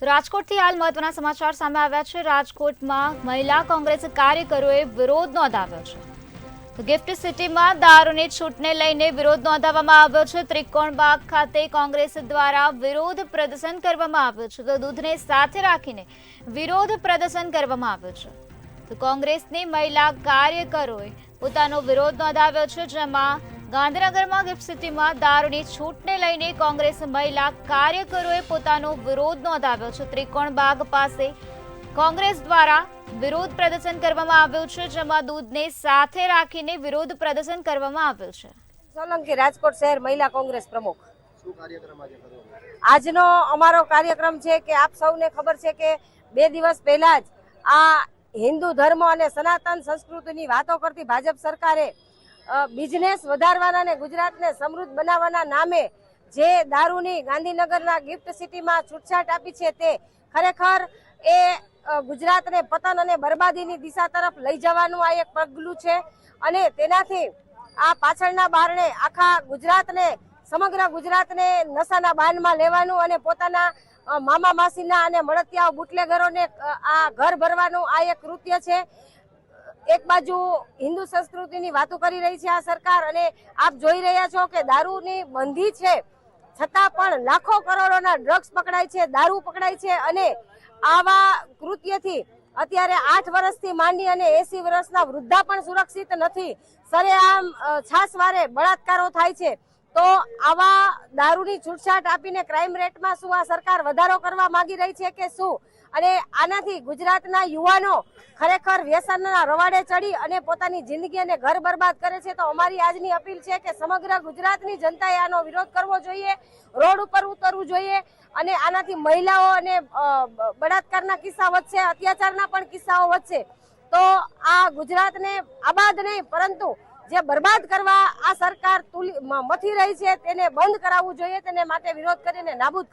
રાજકોટથી હાલ મહત્વના સમાચાર સામે આવ્યા છે। રાજકોટમાં મહિલા કોંગ્રેસ કાર્યકરોએ વિરોધ નોંધાવ્યો છે। તો ગિફ્ટ સિટીમાં દારૂની છૂટને લઈને વિરોધ નોંધાવવામાં આવ્યો છે। ત્રિકોણબાગ ખાતે કોંગ્રેસ દ્વારા વિરોધ પ્રદર્શન કરવામાં આવ્યું છે। તો દૂધને સાથે રાખીને વિરોધ પ્રદર્શન કરવામાં આવ્યું છે। તો કોંગ્રેસની મહિલા કાર્યકરોએ પોતાનો વિરોધ નોંધાવ્યો છે, જેમાં ગાંધીનગરમાં ગિફ્ટ સિટીમાં દારૂની છૂટને લઈને કોંગ્રેસ મહિલા કાર્યકરોએ પોતાનો વિરોધ નોંધાવ્યો છે। ત્રિકોણબાગ પાસે કોંગ્રેસ દ્વારા વિરોધ પ્રદર્શન કરવામાં આવ્યું છે, જેમાં દૂધને સાથે રાખીને વિરોધ પ્રદર્શન કરવામાં આવ્યું છે। સોલંકી રાજકોટ શહેર મહિલા કોંગ્રેસ પ્રમુખ। આજનો અમારો કાર્યક્રમ છે કે આપ સૌને ખબર છે કે 2 દિવસ પહેલા જ આ હિન્દુ ધર્મ અને સનાતન સંસ્કૃતિની વાતો કરતી ભાજપ સરકારે બિઝનેસ વધારવાના અને ગુજરાતને સમૃદ્ધ બનાવવાના નામે જે દારૂની ગાંધીનગરના ગિફ્ટ સિટીમાં છૂટછાટ આપી છે, તે ખરેખર એ ગુજરાતને પતન અને બરબાદીની દિશા તરફ લઈ જવાનું આ એક પગલું છે। અને તેનાથી આ પાછળના બારણે આખા ગુજરાતને, સમગ્ર ગુજરાતને નશાના બાનમાં લેવાનું અને પોતાના મામા માસીના અને મળતિયા બુટલેગરોને આ ઘર ભરવાનું આ એક કૃત્ય છે। એક બાજુ હિન્દુ સંસ્કૃતિની વાતો કરી રહી છે આ સરકાર, અને આપ જોઈ રહ્યા છો કે દારૂની બંધી છે છતાં પણ લાખો કરોડોના ડ્રગ્સ પકડાય છે, દારૂ પકડાય છે, અને આવા કૃત્યથી અત્યારે 8 વર્ષથી માંડી અને 80 વર્ષના વૃદ્ધા પણ સુરક્ષિત નથી। સરેઆમ છાસવારે બળાત્કારો થાય છે। તો આવા દારૂની છૂટછાટ આપીને ક્રાઇમ રેટમાં શું આ સરકાર વધારો કરવા માંગી રહી છે કે શું? અને આનાથી ગુજરાતના યુવાનો ખરેખર વ્યસનના રવાડે ચડી અને પોતાની જિંદગી અને ઘર બરબાદ કરે છે। તો અમારી આજની અપીલ છે કે સમગ્ર ગુજરાતની જનતાએ આનો વિરોધ કરવો જોઈએ, રોડ ઉપર ઉતરવું જોઈએ, અને આનાથી મહિલાઓ અને બળાત્કારના કિસ્સા વધશે, અત્યાચારના પણ કિસ્સાઓ વધશે। તો આ ગુજરાતને આબાદ નહીં પરંતુ જે બરબાદ કરવા આ સરકાર મથી રહી છે તેને બંધ કરાવવું જોઈએ, તેને માટે વિરોધ કરીને નાબૂદ